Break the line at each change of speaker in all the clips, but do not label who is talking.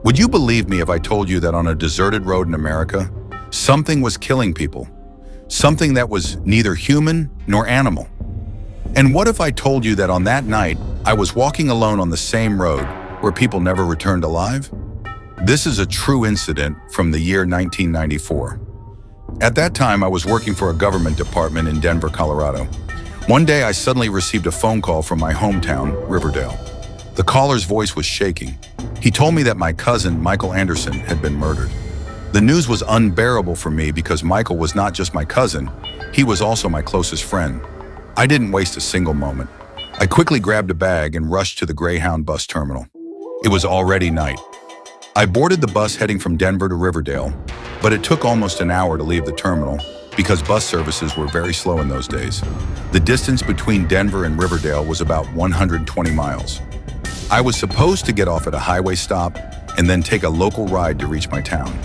Would you believe me if I told you that on a deserted road in America, something was killing people? Something that was neither human nor animal. And what if I told you that on that night, I was walking alone on the same road where people never returned alive? This is a true incident from the year 1994. At that time, I was working for a government department in Denver, Colorado. One day, I suddenly received a phone call from my hometown, Riverdale. The caller's voice was shaking. He told me that my cousin, Michael Anderson, had been murdered. The news was unbearable for me because Michael was not just my cousin, he was also my closest friend. I didn't waste a single moment. I quickly grabbed a bag and rushed to the Greyhound bus terminal. It was already night. I boarded the bus heading from Denver to Riverdale, but it took almost an hour to leave the terminal because bus services were very slow in those days. The distance between Denver and Riverdale was about 120 miles. I was supposed to get off at a highway stop and then take a local ride to reach my town.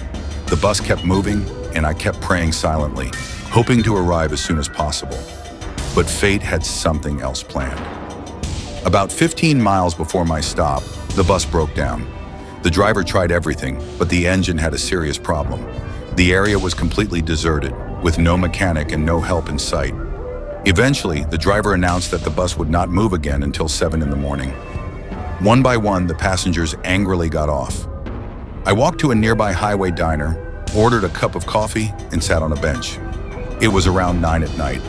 The bus kept moving, and I kept praying silently, hoping to arrive as soon as possible. But fate had something else planned. About 15 miles before my stop, the bus broke down. The driver tried everything, but the engine had a serious problem. The area was completely deserted, with no mechanic and no help in sight. Eventually, the driver announced that the bus would not move again until 7 in the morning. One by one, the passengers angrily got off. I walked to a nearby highway diner, ordered a cup of coffee, and sat on a bench. It was around 9 at night.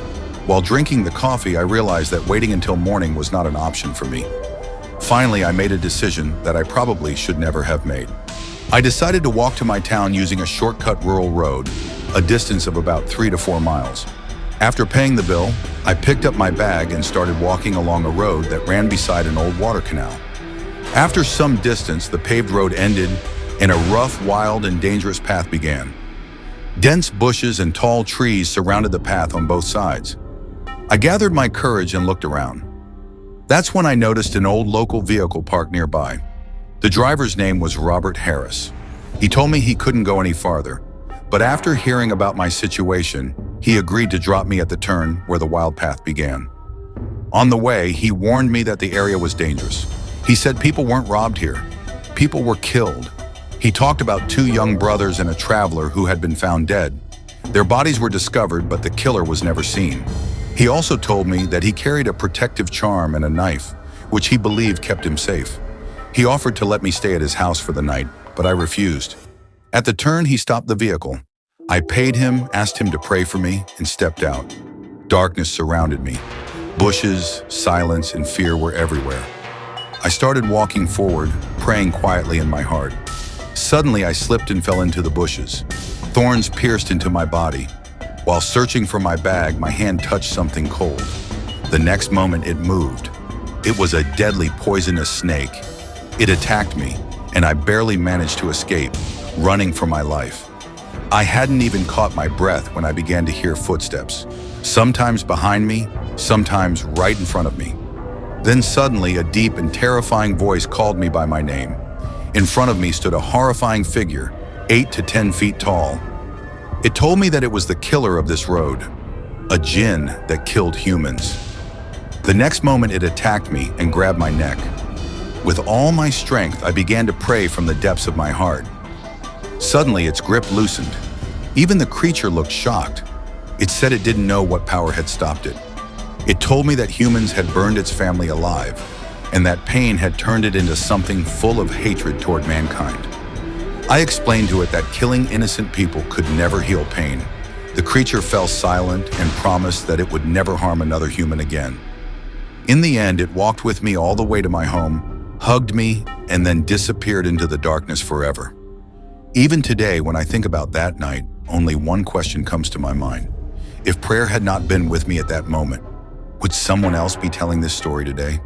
While drinking the coffee, I realized that waiting until morning was not an option for me. Finally, I made a decision that I probably should never have made. I decided to walk to my town using a shortcut rural road, a distance of about 3 to 4 miles. After paying the bill, I picked up my bag and started walking along a road that ran beside an old water canal. After some distance, the paved road ended and a rough, wild, and dangerous path began. Dense bushes and tall trees surrounded the path on both sides. I gathered my courage and looked around. That's when I noticed an old local vehicle parked nearby. The driver's name was Robert Harris. He told me he couldn't go any farther, but after hearing about my situation, he agreed to drop me at the turn where the wild path began. On the way, he warned me that the area was dangerous. He said people weren't robbed here. People were killed. He talked about 2 young brothers and a traveler who had been found dead. Their bodies were discovered, but the killer was never seen. He also told me that he carried a protective charm and a knife, which he believed kept him safe. He offered to let me stay at his house for the night, but I refused. At the turn, he stopped the vehicle. I paid him, asked him to pray for me, and stepped out. Darkness surrounded me. Bushes, silence, and fear were everywhere. I started walking forward, praying quietly in my heart. Suddenly, I slipped and fell into the bushes. Thorns pierced into my body. While searching for my bag, my hand touched something cold. The next moment, it moved. It was a deadly poisonous snake. It attacked me, and I barely managed to escape, running for my life. I hadn't even caught my breath when I began to hear footsteps, sometimes behind me, sometimes right in front of me. Then suddenly, a deep and terrifying voice called me by my name. In front of me stood a horrifying figure, 8 to 10 feet tall. It told me that it was the killer of this road, a Jinn that killed humans. The next moment, it attacked me and grabbed my neck. With all my strength, I began to pray from the depths of my heart. Suddenly, its grip loosened. Even the creature looked shocked. It said it didn't know what power had stopped it. It told me that humans had burned its family alive, and that pain had turned it into something full of hatred toward mankind. I explained to it that killing innocent people could never heal pain. The creature fell silent and promised that it would never harm another human again. In the end, it walked with me all the way to my home, hugged me, and then disappeared into the darkness forever. Even today, when I think about that night, only one question comes to my mind. If prayer had not been with me at that moment, would someone else be telling this story today?